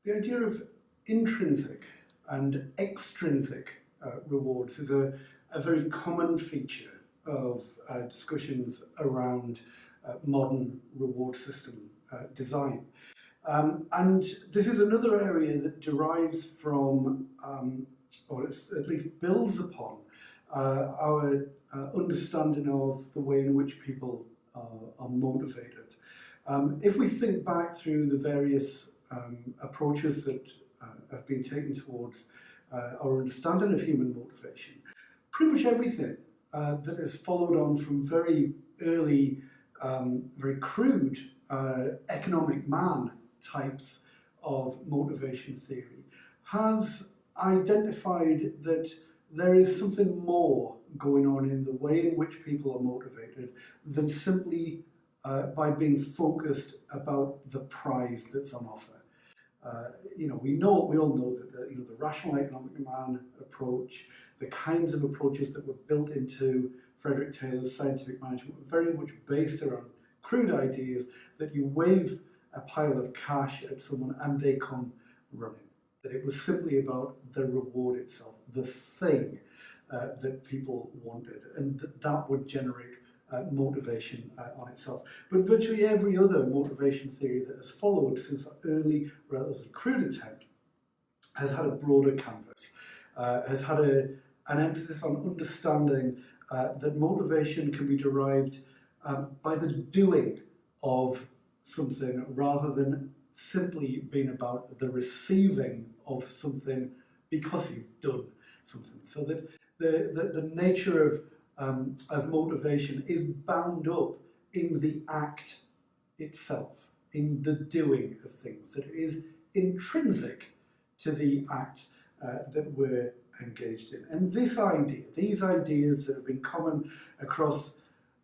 The idea of intrinsic and extrinsic rewards is a very common feature of discussions around modern reward system design. And this is another area that derives from, or at least builds upon, our understanding of the way in which people are motivated. If we think back through the various approaches that have been taken towards our understanding of human motivation, pretty much everything that has followed on from very early, very crude economic man types of motivation theory has identified that there is something more going on in the way in which people are motivated than simply by being focused about the prize that's on offer. We all know that the rational economic demand approach, the kinds of approaches that were built into Frederick Taylor's scientific management were very much based around crude ideas that you wave a pile of cash at someone and they come running. That it was simply about the reward itself, the thing that people wanted, and that would generate motivation on itself. But virtually every other motivation theory that has followed since that early, relatively crude attempt has had a broader canvas, has had an emphasis on understanding that motivation can be derived by the doing of something rather than simply being about the receiving of something because you've done something. So that the nature of motivation is bound up in the act itself, in the doing of things, that it is intrinsic to the act that we're engaged in. And these ideas that have been common across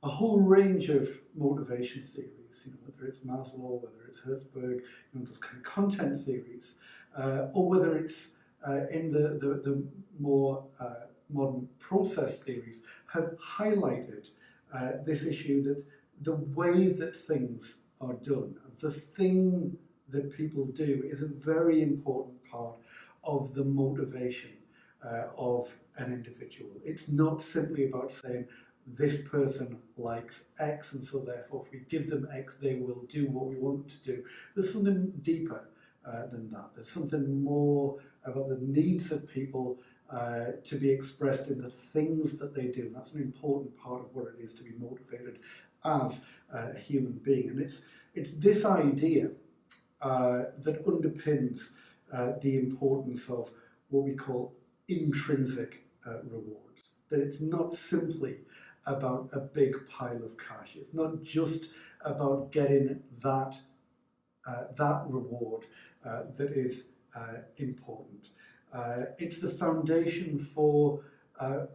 a whole range of motivation theories, whether it's Maslow, whether it's Herzberg, those kind of content theories, or whether it's in the more modern process theories, have highlighted this issue that the way that things are done, the thing that people do, is a very important part of the motivation of an individual. It's not simply about saying, this person likes X, and so therefore if we give them X, they will do what we want them to do. There's something deeper than that. There's something more about the needs of people to be expressed in the things that they do. And that's an important part of what it is to be motivated as a human being. And it's this idea that underpins the importance of what we call intrinsic rewards. That it's not simply about a big pile of cash. It's not just about getting that reward that is important. It's the foundation for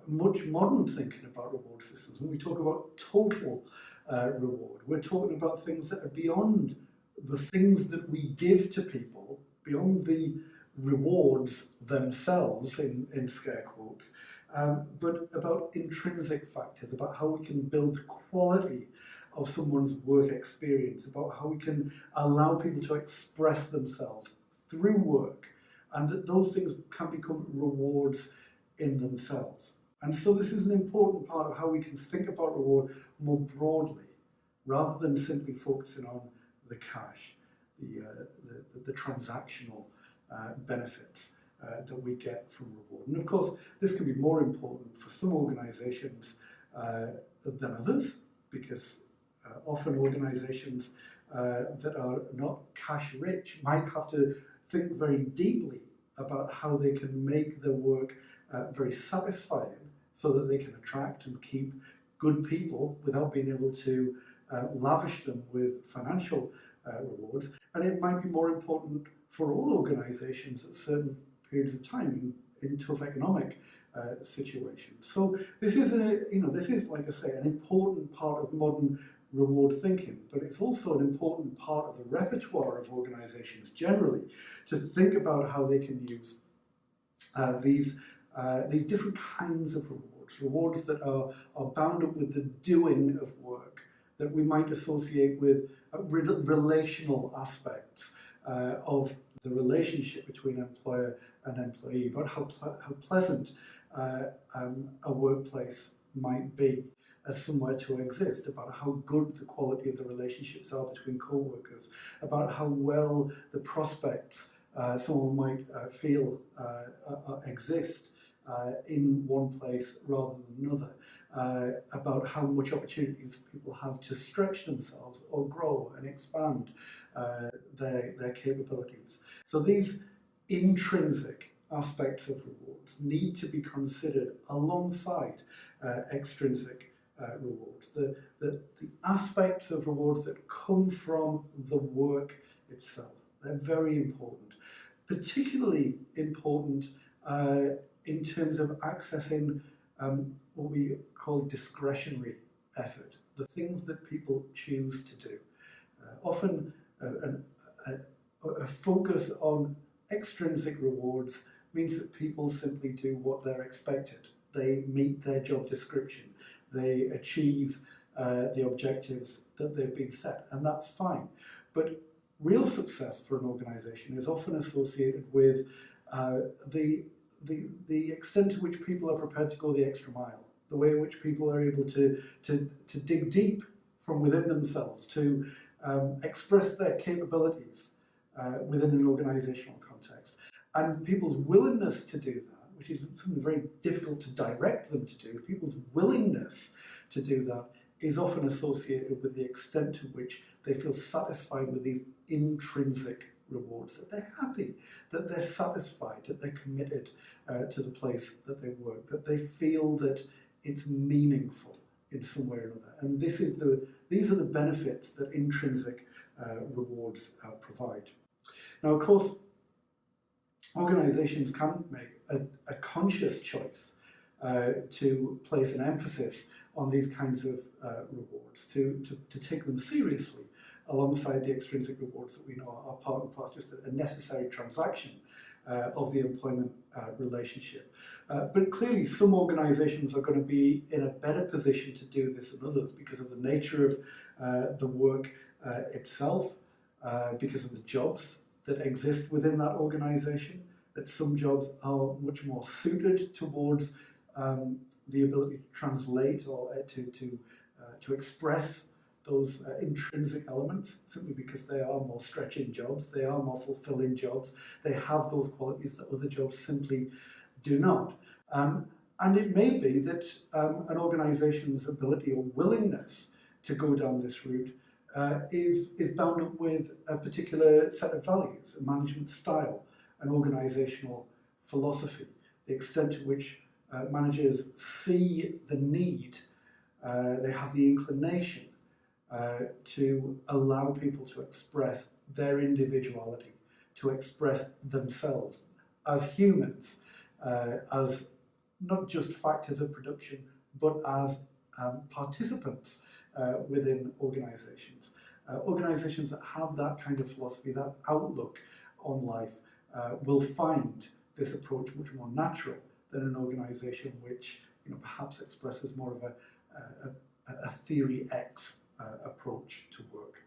much modern thinking about reward systems. When we talk about total reward, we're talking about things that are beyond the things that we give to people, beyond the rewards themselves, in scare quotes, but about intrinsic factors, about how we can build the quality of someone's work experience, about how we can allow people to express themselves through work, and that those things can become rewards in themselves. And so this is an important part of how we can think about reward more broadly, rather than simply focusing on the cash, the transactional benefits that we get from reward. And of course, this can be more important for some organisations than others, because often organisations that are not cash rich might have to think very deeply about how they can make their work very satisfying, so that they can attract and keep good people without being able to lavish them with financial rewards. And it might be more important for all organisations at certain periods of time in tough economic situations. So this is, like I say, an important part of modern reward thinking, but it's also an important part of the repertoire of organisations generally to think about how they can use these different kinds of rewards that are bound up with the doing of work, that we might associate with relational aspects of the relationship between employer and employee, about how pleasant a workplace might be as somewhere to exist, about how good the quality of the relationships are between co-workers, about how well the prospects someone might feel exist in one place rather than another, about how much opportunities people have to stretch themselves or grow and expand their capabilities. So these intrinsic aspects of rewards need to be considered alongside extrinsic rewards. The aspects of rewards that come from the work itself, they're very important. Particularly important in terms of accessing what we call discretionary effort, the things that people choose to do. Often a focus on extrinsic rewards means that people simply do what they're expected. They meet their job description. They achieve the objectives that they've been set, and that's fine. But real success for an organisation is often associated with the extent to which people are prepared to go the extra mile, the way in which people are able to dig deep from within themselves, to express their capabilities within an organisational context. And people's willingness to do that, which is something very difficult to direct them to do, people's willingness to do that is often associated with the extent to which they feel satisfied with these intrinsic rewards, that they're happy, that they're satisfied, that they're committed to the place that they work, that they feel that it's meaningful in some way or another. And these are the benefits that intrinsic rewards provide. Now, of course, organisations can make a conscious choice to place an emphasis on these kinds of rewards, to take them seriously alongside the extrinsic rewards that we know are part and parcel, just a necessary transaction of the employment relationship. But clearly some organisations are going to be in a better position to do this than others because of the nature of the work itself, because of the jobs that exist within that organisation, that some jobs are much more suited towards the ability to translate or to express those intrinsic elements, simply because they are more stretching jobs, they are more fulfilling jobs, they have those qualities that other jobs simply do not. And it may be that an organisation's ability or willingness to go down this route is bound up with a particular set of values, a management style, an organisational philosophy, the extent to which managers see the need, they have the inclination to allow people to express their individuality, to express themselves as humans, as not just factors of production, but as participants within organisations. Organisations that have that kind of philosophy, that outlook on life, will find this approach much more natural than an organisation which perhaps expresses more of a theory X approach to work.